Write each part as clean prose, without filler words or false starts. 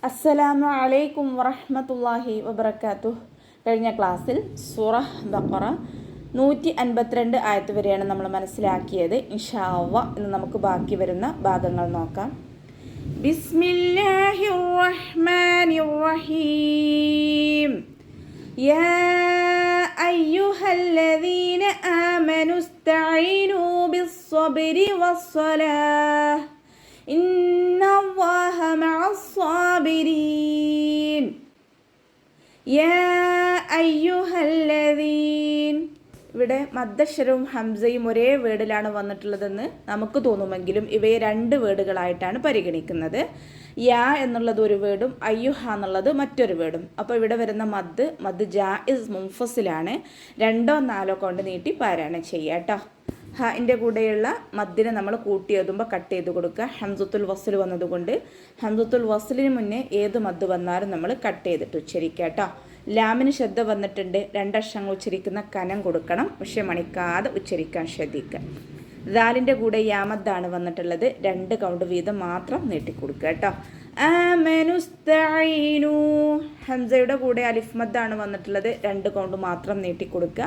അസ്സലാമു അലൈക്കും വറഹ്മത്തുള്ളാഹി വബറകാതുഹു. കഴിഞ്ഞ ക്ലാസ്സിൽ സൂറ ബഖറ 152 ആയത്ത് വരെയാണ് നമ്മൾ മനസ്സിലാക്കിയത്. ഇൻഷാ അല്ലാഹ് ഇന്ന് നമുക്ക് ബാക്കി വരുന്ന ഭാഗങ്ങൾ നോക്കാം. ബിസ്മില്ലാഹിർ റഹ്മാനിർ റഹീം. യാ അയ്യുഹല്ലദീന ആമനു ഇസ്തഈനൂ ബിസ്സബ്രി വസ്സലാഹ് ഇന്നല്ലാഹ മഅസ്സാബിരീൻ. യാ അയ്യുഹല്ലദീൻ. ഇവിടെ മദ്ദക്ഷരവും ഹംസയും ഒരേ വേർഡിലാണ് വന്നിട്ടുള്ളതെന്ന് നമുക്ക് തോന്നുമെങ്കിലും ഇവയെ രണ്ട് വേർഡുകളായിട്ടാണ് പരിഗണിക്കുന്നത്. യാ എന്നുള്ളത് ഒരു വേർഡും അയ്യുഹ എന്നുള്ളത് മറ്റൊരു വേർഡും. അപ്പോൾ ഇവിടെ വരുന്ന മദ് ജായിസ് മുൻഫസിലാണ്. 2 or 4 കൊണ്ട് നീട്ടി പാരായണം ചെയ്യുക കേട്ടോ. ഹാൻ്റെ കൂടെയുള്ള മദ്ദിനെ നമ്മൾ കൂട്ടി എഴുതുമ്പോൾ കട്ട് ചെയ്ത് കൊടുക്കുക. ഹംസത്തുൽ വസ്ൽ വന്നതുകൊണ്ട് ഹംസത്തുൽ വസ്ലിന് മുന്നേ ഏത് മദ് വന്നാലും നമ്മൾ കട്ട് ചെയ്തിട്ട് ഉച്ചരിക്കുക കേട്ടോ. ലാമിന് ശ്രദ്ധ വന്നിട്ടുണ്ട്. 2 അക്ഷരങ്ങൾ ഉച്ചരിക്കുന്ന കനം കൊടുക്കണം, പക്ഷെ മണിക്കാതെ ഉച്ചരിക്കാൻ ശ്രദ്ധിക്കുക. ദാലിൻ്റെ കൂടെ യാമദ്ദാണ് വന്നിട്ടുള്ളത്. 2 കൗണ്ട് വീതം മാത്രം നീട്ടിക്കൊടുക്കുക കേട്ടോ. ആമനുസ്തഈനു. ഹംസയുടെ കൂടെ അലിഫ് മദ്ദാണ് വന്നിട്ടുള്ളത്. 2 കൗണ്ട് മാത്രം നീട്ടിക്കൊടുക്കുക.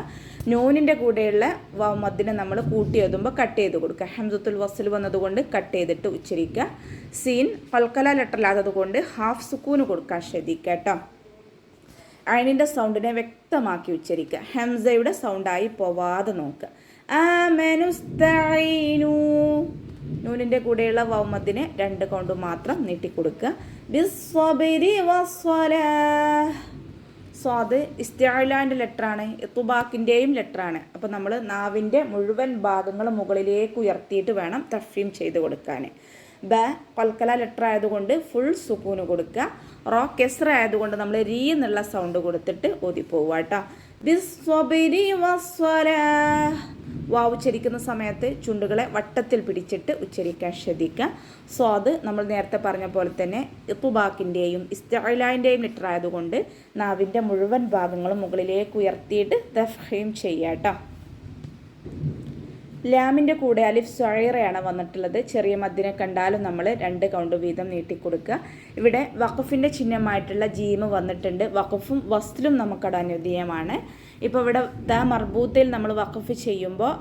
നൂനിൻ്റെ കൂടെയുള്ള വാവ് മദ്ദിനെ നമ്മൾ കൂട്ടി എഴുതുമ്പോൾ കട്ട് ചെയ്ത് കൊടുക്കുക. ഹംസത്തുൽ വസ്ൽ വന്നതുകൊണ്ട് കട്ട് ചെയ്തിട്ട് ഉച്ചരിക്കുക. സീൻ കൽക്കല ലെറ്ററിലാത്തത് കൊണ്ട് ഹാഫ് സുക്കൂന് കൊടുക്കാൻ ശ്രദ്ധിക്കുക കേട്ടോ. അയിനിൻ്റെ സൗണ്ടിനെ വ്യക്തമാക്കി ഉച്ചരിക്കുക. ഹംസയുടെ സൗണ്ടായി പോവാതെ നോക്കുക. ആമനുസ്തഈനു. നൂനിൻ്റെ കൂടെയുള്ള വൗമദിനെ 2 കൗണ്ട് മാത്രം നീട്ടിക്കൊടുക്കുക. ബിസ്സബ്രി വസ്സലാഹ്. സ്വാദ് ഇസ്തിഅലാൻ്റെ ലെറ്ററാണ്, ഇത്തുബാക്കിൻ്റെയും ലെറ്ററാണ്. അപ്പോൾ നമ്മൾ നാവിൻ്റെ മുഴുവൻ ഭാഗങ്ങളും മുകളിലേക്ക് ഉയർത്തിയിട്ട് വേണം തഫ്ഹീം ചെയ്ത് കൊടുക്കാൻ. ബ കൽക്കല ലെറ്റർ ആയതുകൊണ്ട് ഫുൾ സുക്കൂന് കൊടുക്കുക. റോ കെസ്ര ആയതുകൊണ്ട് നമ്മൾ രീ എന്നുള്ള സൗണ്ട് കൊടുത്തിട്ട് ഓതിപ്പോവുക കേട്ടോ. ബിസ്സബ്രി വസ്സലാഹ്. വാവ് ഉച്ചരിക്കുന്ന സമയത്ത് ചുണ്ടുകളെ വട്ടത്തിൽ പിടിച്ചിട്ട് ഉച്ചരിക്കാൻ ശ്രദ്ധിക്കുക. സ്വാദ് നമ്മൾ നേരത്തെ പറഞ്ഞ പോലെ തന്നെ ഇത്തുബാക്കിൻ്റെയും ഇസ്തിഅലാൻ്റെയും ലെറ്റർ ആയതുകൊണ്ട് നാവിൻ്റെ മുഴുവൻ ഭാഗങ്ങളും മുകളിലേക്ക് ഉയർത്തിയിട്ട് തഫ്ഹീം ചെയ്യുക കേട്ടോ. ലാമിൻ്റെ കൂടെ അലിഫ് സ്വൈറയാണ് വന്നിട്ടുള്ളത്. ചെറിയ മദ്ദിനെ കണ്ടാലും നമ്മൾ 2 കൗണ്ട് വീതം നീട്ടിക്കൊടുക്കുക. ഇവിടെ വഖഫിൻ്റെ ചിഹ്നമായിട്ടുള്ള ജീമ് വന്നിട്ടുണ്ട്. വഖഫും വസ്ലും നമുക്കത് അനുവദീയമാണ്. ഇപ്പോൾ ഇവിടെ ദ മർബൂത്തിൽ നമ്മൾ വഖഫ് ചെയ്യുമ്പോൾ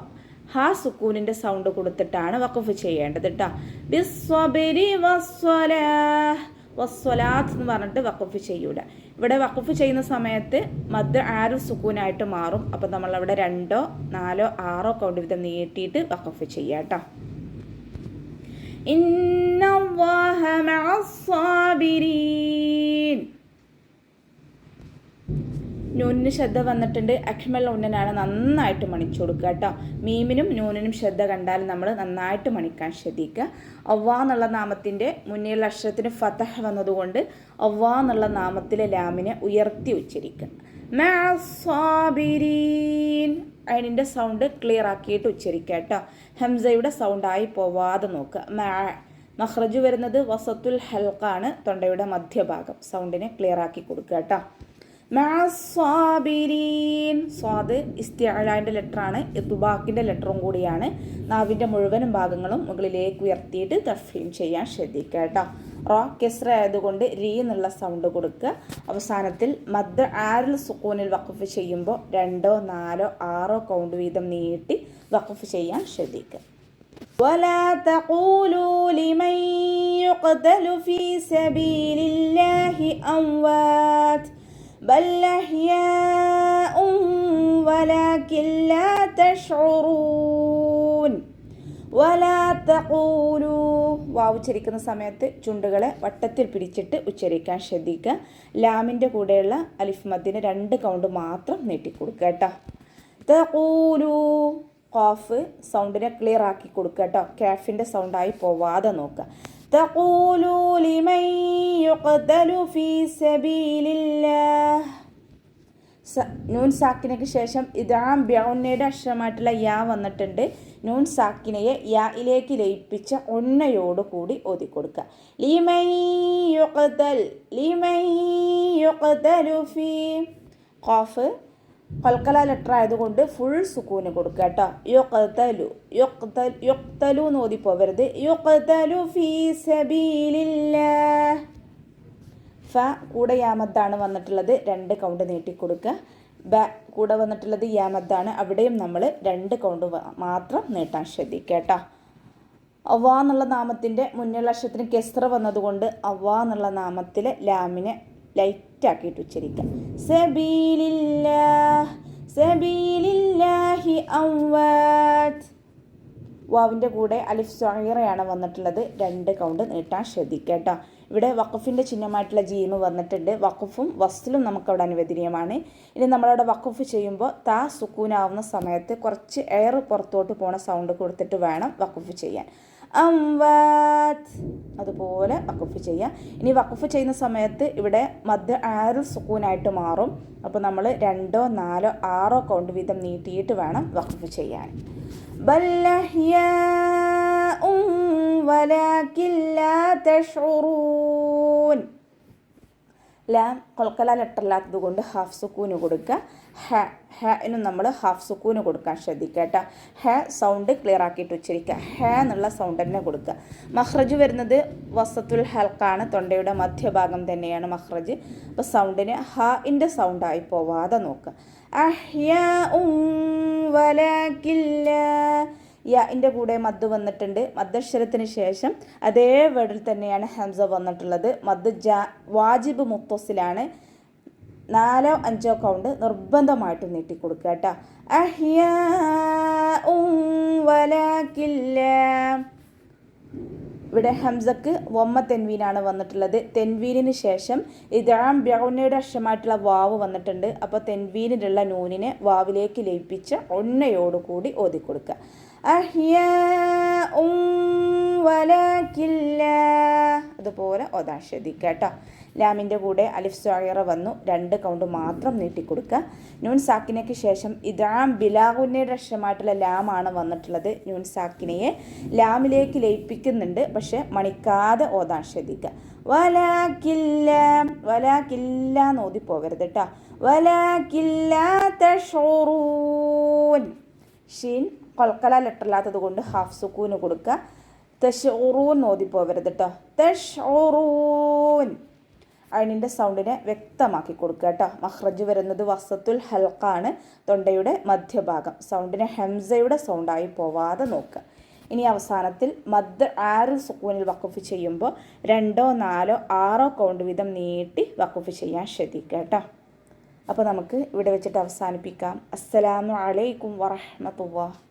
ഹാ സുക്കൂനിൻ്റെ സൗണ്ട് കൊടുത്തിട്ടാണ് വഖഫ് ചെയ്യേണ്ടത് കേട്ടോ. ബിസ്സബ്രി വസ്സലാഹ്. വസ്സലാത്ത് എന്ന് പറഞ്ഞിട്ട് വഖഫ് ചെയ്യൂല. ഇവിടെ വഖഫ് ചെയ്യുന്ന സമയത്ത് മദ് ആരു സുക്കൂനായിട്ട് മാറും. അപ്പോൾ നമ്മളവിടെ 2, 4, 6 കൗണ്ട് വീതം നീട്ടിയിട്ട് വഖഫ് ചെയ്യുക കേട്ടോ. ഇന്നല്ലാഹ മഅസ്സാബിരീൻ. നൂനിന് ശ്രദ്ധ വന്നിട്ടുണ്ട്. അക്മൽ ഉന്നനാണ്, നന്നായിട്ട് മണിച്ചു കൊടുക്കുക കേട്ടോ. മീമിനും നൂനിനും ശ്രദ്ധ കണ്ടാൽ നമ്മൾ നന്നായിട്ട് മണിക്കാൻ ശ്രദ്ധിക്കുക. അവ്വാ എന്നുള്ള നാമത്തിൻ്റെ മുന്നിലുള്ള അക്ഷരത്തിന് ഫതഹ് വന്നതുകൊണ്ട് അവ്വാ എന്നുള്ള നാമത്തിലെ ലാമിനെ ഉയർത്തി ഉച്ചരിക്കുക. മഅസ്സാബിരീൻ. അതിൻ്റെ സൗണ്ട് ക്ലിയർ ആക്കിയിട്ട് ഉച്ചരിക്കുക കേട്ടോ. ഹംസയുടെ സൗണ്ടായി പോവാതെ നോക്കുക. മഖ്റജ് വരുന്നത് വസത്തുൽ ഹൽഖാണ്, തൊണ്ടയുടെ മധ്യഭാഗം. സൗണ്ടിനെ ക്ലിയർ ആക്കി കൊടുക്കുക കേട്ടോ. മഅസ്സാബിരീൻ. സ്വാദ് ഇസ്തിഅലാൻ്റെ ലെറ്ററാണ്, ഇത്തുബാക്കിൻ്റെ ലെറ്ററും കൂടിയാണ്. നാവിൻ്റെ മുഴുവനും ഭാഗങ്ങളും മുകളിലേക്ക് ഉയർത്തിയിട്ട് തഫ്ഹീം ചെയ്യാൻ ശ്രദ്ധിക്കുക കേട്ടോ. റോ കെസ്ര ആയതുകൊണ്ട് രീ എന്നുള്ള സൗണ്ട് കൊടുക്കുക. അവസാനത്തിൽ മദ് ആരിൽ സുക്കൂനിൽ വഖഫ് ചെയ്യുമ്പോൾ 2, 4, 6 കൗണ്ട് വീതം നീട്ടി വഖഫ് ചെയ്യാൻ ശ്രദ്ധിക്കുക. ولا تقولوا لمن يقتل في سبيل الله أموات بل أحياء ولكن لا تشعرون. ولا تقولوا. വാവ് ഉച്ചരിക്കുന്ന സമയത്ത് ചുണ്ടുകളെ വട്ടത്തിൽ പിടിച്ചിട്ട് ഉച്ചരിക്കാൻ ശ്രദ്ധിക്കുക. ലാമിൻ്റെ കൂടെയുള്ള അലിഫ് മദ്ദിന് 2 കൗണ്ട് മാത്രം നീട്ടിക്കൊടുക്കുക കേട്ടോ. തഖൂലു. ഖാഫ് സൗണ്ടിനെ ക്ലിയർ ആക്കി കൊടുക്കുക കേട്ടോ. കാഫിൻ്റെ സൗണ്ടായി പോവാതെ നോക്കുക. തഖൂലു ലിമൻ യുഖ്തലു ഫീ സബീലില്ലാഹ്. നൂൻ സാക്കിനയ്ക്ക് ശേഷം ഇദ്ഗാം ബിഉന്നയുടെ അക്ഷരമായിട്ടുള്ള യാ വന്നിട്ടുണ്ട്. നൂൻ സാക്കിനയെ യായിലേക്ക് ലയിപ്പിച്ച ഒന്നയോടുകൂടി ഓതിക്കൊടുക്കുക. ലിമൻ യുഖ്തൽ. ലിമൻ യുഖ്തലു ഫീ. ഖാഫ് കൽക്കല ലെറ്റർ ആയതുകൊണ്ട് ഫുൾ സുക്കൂന് കൊടുക്കുക കേട്ടോ. യുഖ്തലു എന്ന് ഓതി പോവരുത്. യുഖ്തലു ഫീ സബീലില്ലാഹ്. ഫ കൂടെ യാമദ്ദാണ് വന്നിട്ടുള്ളത്, 2 കൗണ്ട് നീട്ടിക്കൊടുക്കുക. ബ കൂടെ വന്നിട്ടുള്ളത് യാമദ്ദാണ്, അവിടെയും നമ്മൾ 2 കൗണ്ട് മാത്രം നീട്ടാൻ ശ്രദ്ധിക്കുക കേട്ടോ. അവ്വാ എന്നുള്ള നാമത്തിൻ്റെ മുന്നുള്ള അക്ഷരത്തിന് കെസ്റ വന്നതുകൊണ്ട് അവ്വാ എന്നുള്ള നാമത്തിൽ ലാമിനെ ലൈറ്റാക്കിയിട്ട് ഉച്ചരിക്കുക. സബീലില്ലാഹ് സബീലില്ലാഹി അംവാത്. വാവിൻ്റെ കൂടെ അലിഫ് സ്വഗീറയാണ് വന്നിട്ടുള്ളത്, 2 കൗണ്ട് നീട്ടാൻ ശ്രദ്ധിക്കുക കേട്ടോ. ഇവിടെ വഖഫിൻ്റെ ചിഹ്നമായിട്ടുള്ള ജീമ് വന്നിട്ടുണ്ട്. വഖഫും വസ്ലും നമുക്കവിടെ അനുവദനീയമാണ്. ഇനി നമ്മളവിടെ വഖഫ് ചെയ്യുമ്പോൾ താ സുക്കൂനാവുന്ന സമയത്ത് കുറച്ച് എയർ പുറത്തോട്ട് പോണ സൗണ്ട് കൊടുത്തിട്ട് വേണം വഖഫ് ചെയ്യാൻ. അംവാത് അതുപോലെ വഖഫ് ചെയ്യുക. ഇനി വഖഫ് ചെയ്യുന്ന സമയത്ത് ഇവിടെ മദ് ആറ് സുക്കൂനായിട്ട് മാറും. അപ്പോൾ നമ്മൾ 2, 4, 6 കൗണ്ട് വീതം നീട്ടിയിട്ട് വേണം വഖഫ് ചെയ്യാൻ. ബൽ അഹ്യാഉൻ വലാകിൻ ലാ തശ്ഉറൂൻ. ലാം ഖൽഖല ലെറ്ററില്ലാത്തത് കൊണ്ട് ഹാഫ് സുക്കൂന് കൊടുക്കുക. ഹനും നമ്മൾ ഹാഫ് സുക്കൂന് കൊടുക്കാൻ ശ്രദ്ധിക്കുക കേട്ടോ. ഹ സൗണ്ട് ക്ലിയർ ആക്കിയിട്ട് ഉച്ചരിക്കുക. ഹ എന്നുള്ള സൗണ്ട് തന്നെ കൊടുക്കുക. മഹ്റജ് വരുന്നത് വസത്തുൽ ഹൽക്കാണ്, തൊണ്ടയുടെ മധ്യഭാഗം തന്നെയാണ് മഹ്റജ്. അപ്പോൾ സൗണ്ടിന് ഹാഇൻ്റെ സൗണ്ടായി പോവാതെ നോക്കുക. അഹ്യാഉൻ വലാകിൻ ലാ. യാൻ്റെ കൂടെ മദ് വന്നിട്ടുണ്ട്. മദ്ദക്ഷരത്തിന് ശേഷം അതേ വേർഡിൽ തന്നെയാണ് ഹംസ വന്നിട്ടുള്ളത്. മദ് വാജിബ് മുത്തസിലാണ്. 4, 5 കൗണ്ട് നിർബന്ധമായിട്ടും നീട്ടിക്കൊടുക്കുക കേട്ടോ. അഹ്യാഉൻ വലാകിൻ ലാ. ഇവിടെ ഹംസക്ക് വമ്മ തെൻവീനാണ് വന്നിട്ടുള്ളത്. തെൻവീനിന് ശേഷം ഇദ്ഗാം ബിഗുന്നയുടെ അക്ഷരമായിട്ടുള്ള വാവ് വന്നിട്ടുണ്ട്. അപ്പോൾ തെൻവീനിലുള്ള നൂനിനെ വാവിലേക്ക് ലയിപ്പിച്ച് ഒന്നയോടുകൂടി ഓതിക്കൊടുക്കുക. അഹ്യാഉൻ വലാകിൻ ലാ. അതുപോലെ ഓതാൻ ശ്രദ്ധിക്കുക കേട്ടോ. ലാമിൻ്റെ കൂടെ അലിഫ് സ്വഗീറ വന്നു, 2 കൗണ്ട് മാത്രം നീട്ടിക്കൊടുക്കുക. നൂൻ സാക്കിനയ്ക്ക് ശേഷം ഇദ്ഗാം ബിലാഗുന്നയുടെ അക്ഷരമായിട്ടുള്ള ലാമാണ് വന്നിട്ടുള്ളത്. നൂൻ സാക്കിനയെ ലാമിലേക്ക് ലയിപ്പിക്കുന്നുണ്ട്, പക്ഷെ മണിക്കാതെ ഓതാൻ ശ്രദ്ധിക്കുക. വലാകിൻ ലാ. വലാകിൻ ലാ എന്ന് ഓതിപ്പോകരുത് കേട്ടോ. വലാകിൻ ലാ തശ്ഉറൂൻ. ഷീൻ ഖൽഖല ലെറ്ററില്ലാത്തത് കൊണ്ട് ഹാഫ് സുക്കൂന് കൊടുക്കുക. തശ്ഉറൂൻ ഓതിപ്പോകരുത് കേട്ടോ. തശ്ഉറൂൻ. അയിനിൻ്റെ സൗണ്ടിനെ വ്യക്തമാക്കി കൊടുക്കുക കേട്ടോ. മഹ്റജ് വരുന്നത് വസത്തുൽ ഹൽക്കാണ്, തൊണ്ടയുടെ മധ്യഭാഗം. സൗണ്ടിനെ ഹംസയുടെ സൗണ്ടായി പോവാതെ നോക്കുക. ഇനി അവസാനത്തിൽ മദ് ആറിൽ സുക്കൂനിൽ വഖഫ് ചെയ്യുമ്പോൾ 2, 4, 6 കൗണ്ട് വീതം നീട്ടി വഖഫ് ചെയ്യാൻ ശ്രദ്ധിക്കുക കേട്ടോ. അപ്പോൾ നമുക്ക് ഇവിടെ വെച്ചിട്ട് അവസാനിപ്പിക്കാം. അസ്സലാമു അലൈക്കും വറഹ്മത്തുള്ളാഹി.